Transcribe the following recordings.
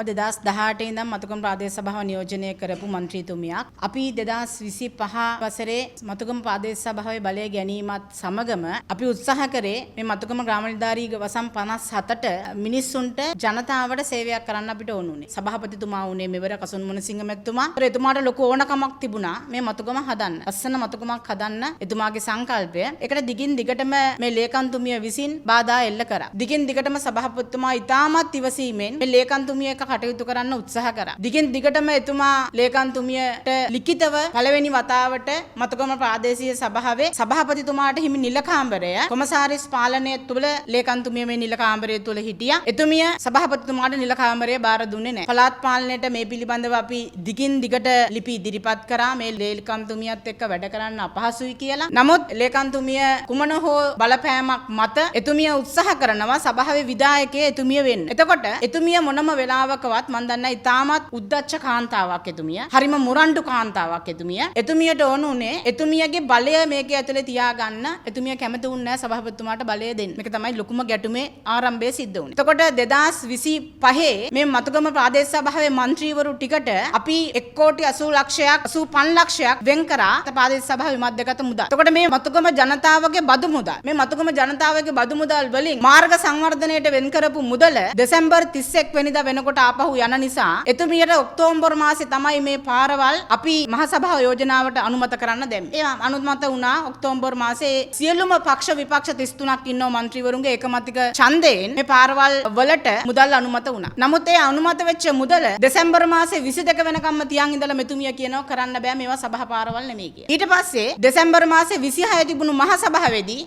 මම 2018 ඉඳන් මතුගම ප්‍රාදේශ සභාව නියෝජනය කරපු മന്ത്രിතුමියක්. අපි 2025 වසරේ මතුගම ප්‍රාදේශ සභාවේ බලය ගැනීමත් සමගම අපි උත්සාහ කරේ මේ මතුගම ග්‍රාම නිලධාරී වසම් 57ට මිනිස්සුන්ට ජනතාවට සේවයක් කරන්න අපිට ඕන උනේ. සභාපතිතුමා උනේ මෙවර කසුන් මුණසිංහ මැතිතුමා. එතුමාට ලොකු ඕනකමක් තිබුණා මේ මතුගම හදන්න. අස්සන මතුගමක් හදන්න එතුමාගේ සංකල්පය. ඒකට දිගින් දිගටම මේ ලේකම්තුමිය විසින් බාධා එල්ල කරා. දිගින් දිගටම සභාපතිතුමා ඉතාමත් ඉවසීමෙන් මේ ලේකම්තුමිය එක කටයුතු කරන්න උත්සාහ කරා. දිගින් දිගටම එතුමා ලේකම්තුමියට ලිඛිතව පළවෙනි වතාවට මතුගම ප්‍රාදේශීය සභාවේ සභාපතිතුමාට හිමි නිල කාමරය කොමසාරිස් පාලනය තුළ ලේකම්තුමිය මේ නිල කාමරය තුළ හිටියා. එතුමිය සභාපතිතුමාට නිල කාමරය බාර දුන්නේ නැහැ. පළාත් පාලනයට මේ පිළිබඳව අපි දිගින් දිගට ලිපි ඉදිරිපත් කරා මේ ලේකම්තුමියත් එක්ක වැඩ කරන්න අපහසුයි කියලා. නමුත් ලේකම්තුමිය කුමන හෝ බලපෑමක් මත එතුමිය උත්සාහ කරනවා සභාවේ විධායකයෙ එතුමිය වෙන්න. එතකොට එතුමිය මොනම වෙලාවකවත් මන් දන්නා ඉතාමත් උද්දච්ච කාන්තාවක් එතුමිය. හරිම මුරණ්ඩු කාන්තාවක් එතුමිය. එතුමියට ඕන උනේ එතුමියගේ බලය මේකේ ඇතුලේ තියාගන්න. එතුමිය කැමති වුණේ නැහැ සභාපතිතුමාට බලය දෙන්න. මේක තමයි ලොකුම ගැටුමේ ආරම්භය සිද්ධ වුණේ. එතකොට 2025 මේ මතුගම ප්‍රාදේශ සභාවේ മന്ത്രിවරු ටිකට අපි 1,80,00,000ක් 85,00,000ක් වෙන් කරා ප්‍රාදේශ සභාවේ මධ්‍යගත මුදල්. එතකොට මේ මතුගම ජනතාවගේ බදු මුදල් මේ මතුගම ජනතාවගේ බදු මුදල් වලින් මාර්ග සංවර්ධනයට වෙන් කරපු මුදල දෙසැම්බර් 31 වෙනිදා වෙනකොට ආපහු යන නිසා එතුමියට ඔක්තෝබර් මාසේ තමයි මේ පාරවල් අපි මහ සභාව යෝජනාවට අනුමත කරන්න දැම්මේ. ඒ අනුමත වුණා ඔක්තෝබර් මාසේ සියලුම පක්ෂ විපක්ෂ 33ක් ඉන්නව മന്ത്രിවරුන්ගේ ඒකමතික ඡන්දයෙන් මේ පාරවල් වලට මුදල් අනුමත වුණා. නමුත් ඒ අනුමත වෙච්ච මුදල දෙසැම්බර් මාසේ 22 වෙනකම්ම තියන් ඉඳලා මෙතුමිය කියනවා කරන්න බෑ මේවා සභා පාරවල් නෙමෙයි කියලා. ඊට පස්සේ දෙසැම්බර් මාසේ 26 තිබුණු මහ සභාවේදී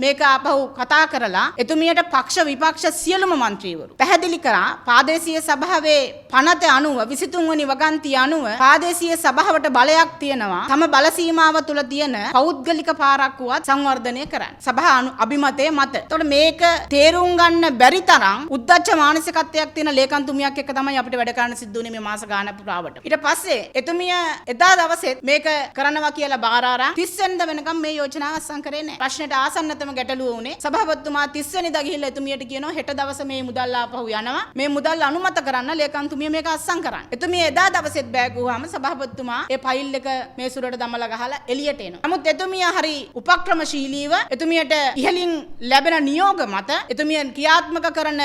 මේක ආපහු කතා කරලා එතුමියට පක්ෂ විපක්ෂ සියලුම മന്ത്രിවරු පැහැදිලි කරා ප්‍රාදේශීය සභාවේ පනත අනුව 23 වෙනි වගන්තිය අනුව ප්‍රාදේශීය සභාවට බලයක් තියෙනවා. තම බල සීමාව තුල තියෙන පෞද්ගලික පාරක් වුවත් සංවර්ධනය කරන්න. සභා අභිමතයේ මත. එතකොට මේක තේරුම් ගන්න බැරි තරම් උද්දච්ච මානසිකත්වයක් තියෙන ලේකම්තුමියක් එක්ක තමයි අපිට වැඩ කරන්න සිද්ධ වුනේ මේ මාස ගානක් පුරාවට. ඊට පස්සේ එතුමිය එදා දවසෙත් මේක කරනවා කියලා බාර අරන් 30 වෙනිදා වෙනකම් මේ යෝජනාව අත්සන් කරේ නැහැ. ප්‍රශ්නෙට ආසන්නතම ගැටලුව උනේ සභාපතිතුමා 30 වෙනිදා ගිහිල්ලා එතුමියට කියනවා හෙට දවසේ මේ මුදල් ආපහු යනවා. මේ මුදල් අනුමත කරන්න ලේකම්තුමිය මේක අත්සන් කරන්න. එතුමිය එදා දවසෙත් බෑගුවාම සභාපතිතුමා ඒ ෆයිල් එක මේ සුරට දමලා ගහලා එළියට එනවා. නමුත් එතුමිය හරි උපක්‍රමශීලීව එතුමියට ඉහලින් ලැබෙන නියෝග මත එතුමිය ක්‍රියාත්මක කරන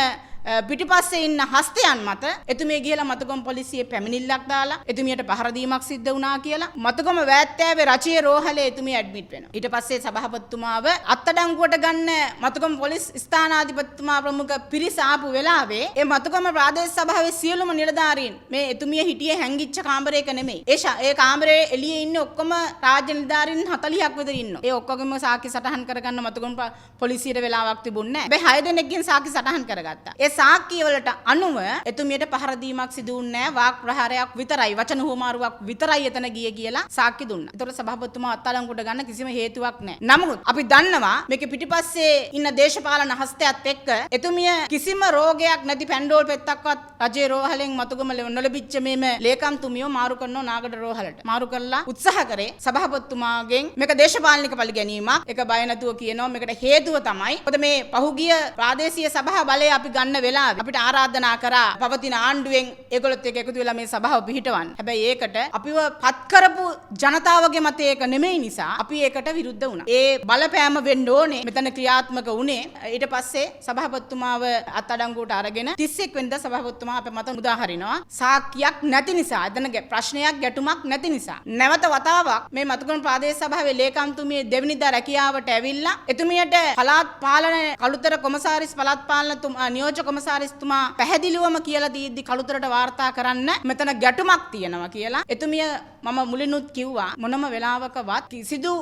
පිටිපස්සේ ඉන්න හස්තයන් මත එතුමිය ගිහලා මතුගම පොලිසියේ පැමිණිල්ලක් දාලා එතුමියට පහර දීමක් සිද්ධ වුණා කියලා මතුගම වෑත්තෑවේ රචියේ රෝහලේ එතුමිය ඇඩ්මිට් වෙනවා. ඊට පස්සේ සභාපතිතුමාව අත්අඩංගුවට ගන්න මතුගම පොලිස් ස්ථානාධිපතිතුමා ප්‍රමුඛ පිරිස ආපු වෙලාවේ ඒ මතුගම ප්‍රාදේශ සභාවේ සියලුම නිලධාරීන් මේ එතුමිය හිටියේ හැංගිච්ච කාමරයක නෙමෙයි. ඒ කාමරේ එළියේ ඉන්නේ ඔක්කොම රාජ්‍ය නිලධාරීන් 40ක් විතර ඉන්නවා. ඒ ඔක්කොගෙම සාක්ෂි සටහන් කරගන්න මතුගම පොලිසියට වෙලාවක් තිබුණේ නැහැ. හැබැයි 6 දෙනෙක්ගෙන් සාක්ෂි සටහන් කරගත්තා. සාක්කිය වලට අනුව එතුමියට පහර දීමක් සිදු වුණේ නැහැ. වාක් ප්‍රහාරයක් විතරයි වචන හුවමාරුවක් විතරයි එතන ගියේ කියලා සාක්කි දුන්නා. ඒතකොට සභාපතිතුමා අත්අඩංගුවට ගන්න කිසිම හේතුවක් නැහැ. නමුත් අපි දන්නවා මේකේ පිටිපස්සේ ඉන්න දේශපාලන හස්තයත් එක්ක එතුමිය කිසිම රෝගයක් නැති පැන්ඩෝල් පෙත්තක්වත් රජයේ රෝහලෙන් මතුගම නොලැබිච්ච මේම ලේකම්තුමියෝ මාරු කරනවා නාගඩ රෝහලට. මාරු කරලා උත්සාහ කරේ සභාපතිතුමාගෙන් මේක දේශපාලනික පලි ගැනීමක්. ඒක බය නැතුව කියනවා මේකට හේතුව තමයි මොකද මේ පහුගිය ප්‍රාදේශීය සභා බලය අපි ගන්න වෙලාවේ අපිට ආරාධනා කරා පවතින ආණ්ඩුවෙන් ඒගොල්ලොත් එක්ක එකතු වෙලා මේ සභාව පිහිටවන්න. හැබැයි ඒකට අපිව පත් කරපු ජනතාවගේ මතය ඒක නෙමෙයි නිසා අපි ඒකට විරුද්ධ වුණා. ඒ බලපෑම වෙන්න ඕනේ මෙතන ක්‍රියාත්මක වුණේ. ඊට පස්සේ සභාපතිතුමාව අත්අඩංගුවට අරගෙන 31 වෙනිදා සභාපතිතුමා අපේ මත මුදා හරිනවා. සාක්කියක් නැති නිසා, එතන ප්‍රශ්නයක් ගැටුමක් නැති නිසා. නැවත වතාවක් මේ මතුගම ප්‍රාදේශ සභාවේ ලේකම්තුමිය දෙවෙනිදා රැකියාවට ඇවිල්ලා එතුමියට පළාත් පාලන කළුතර කොමසාරිස් පළාත් පාලන නියෝජ්‍ය කොමසාරිස්තුමා පැහැදිලිවම කියලා දීද්දි කළුතරට වාර්තා කරන්න මෙතන ගැටුමක් තියෙනවා කියලා. එතුමිය මම මුලිනුත් කිව්වා මොනම වෙලාවකවත් කිසිදු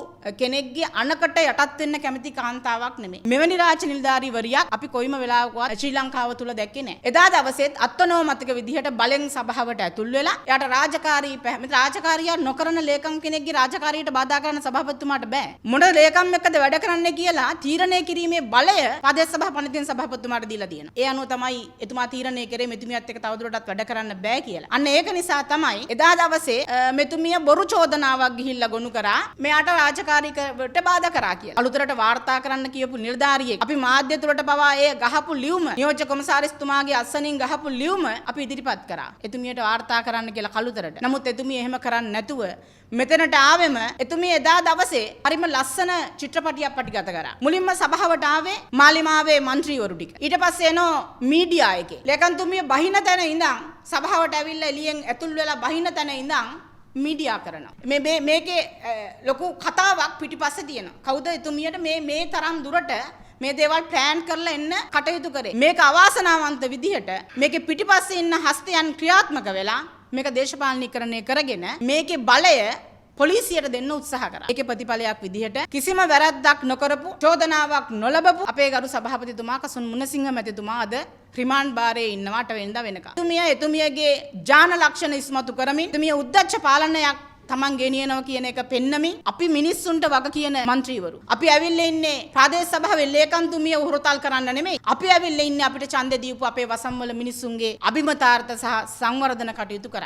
කෙනෙක්ගේ අනකට යටත් වෙන්න කැමති කාන්තාවක් නෙමෙයි. මෙවැනි රාජ්‍ය නිලධාරීවරියක් අපි කොයිම වෙලාවකවත් ශ්‍රී ලංකාව තුල දැක්කේ නැහැ. එදා දවසේත් අත්නෝමතික විදිහට බලෙන් සභාවට ඇතුල් වෙලා එයාට රාජකාරිය නොකරන ලේකම් කෙනෙක්ගේ රාජකාරියට බාධා කරන සභාපතිතුමාට බෑ. මොන ලේකම් එක්කද වැඩ කරන්නේ කියලා තීරණය කිරීමේ බලය ප්‍රදේශ සභා පනතින් සභාපතිතුමාට දීලා තියෙනවා. ඒ අනුව තමයි එතුමා තීරණය කරේ මෙතුමියත් එක්ක තවදුරටත් වැඩ කරන්න බෑ කියලා. අන්න ඒක නිසා තමයි එදා දවසේ මෙතුමිය බොරු චෝදනාවක් ගිහිල්ලා ගොනු කරා මෙයාට රාජකාරීකට බාධා කරා කියලා. අලුතරට වාර්තා කරන්න කියපු නිලධාරියෙක් අපි මාධ්‍ය තුලට පවා ඒ ගහපු ලියුම නියෝජ්‍ය කොමසාරිස්තුමාගේ අත්සනින් ගහපු ලියුම අපි ඉදිරිපත් කරා. එතුමියට වාර්තා කරන්න කියලා කළුතරට. නමුත් එතුමිය එහෙම කරන්නේ නැතුව මෙතනට ආවෙම එතුමිය එදා දවසේ හරිම ලස්සන චිත්‍රපටියක් පටිගත කරා. මුලින්ම සභාවට ආවේ මාලිමාවේ മന്ത്രിවරු ටික. ඊට පස්සේ එනෝ මීඩියා එකේ. ලේකම්තුමිය බහින තැන ඉඳන් සභාවට ඇවිල්ලා එළියෙන් ඇතුල් වෙලා බහින තැන ඉඳන් මීඩියා කරනවා. මේකේ ලොකු කතාවක් පිටිපස්සේ තියෙනවා. කවුද එතුමියට මේ තරම් දුරට මේ දේවල් ප්ලෑන් කරලා එන්න කටයුතු කරේ. මේක අවාසනාවන්ත විදිහට මේකේ පිටිපස්සේ ඉන්න හස්තයන් ක්‍රියාත්මක වෙලා මේක දේශපාලනීකරණය කරගෙන මේකේ බලය පොලිසියට දෙන්න උත්සාහ කරා. ඒකේ ප්‍රතිඵලයක් විදිහට කිසිම වැරැද්දක් නොකරපු චෝදනාවක් නොලබපු අපේ ගරු සභාපතිතුමා කසුන් මුණසිංහ මැතිතුමා අද රිමාන්ඩ් භාරයේ ඉන්නවා 8 වෙනිදා වෙනකම්. එතුමියගේ ඥාන ලක්ෂණ ඉස්මතු කරමින් එතුමිය උද්දච්ච පාලනයක් තමන් ගෙනියනවා කියන එක පෙන්නමින් අපි මිනිස්සුන්ට වග කියන മന്ത്രിවරු. අපි ඇවිල්ලා ඉන්නේ ප්‍රාදේශ සභාවේ ලේකම්තුමිය උහුරතල් කරන්න නෙමෙයි. අපි ඇවිල්ලා ඉන්නේ අපිට ඡන්දෙ දීපු අපේ වසම්වල මිනිස්සුන්ගේ අභිමතාර්ථ සහ සංවර්ධන කටයුතු කරන්න.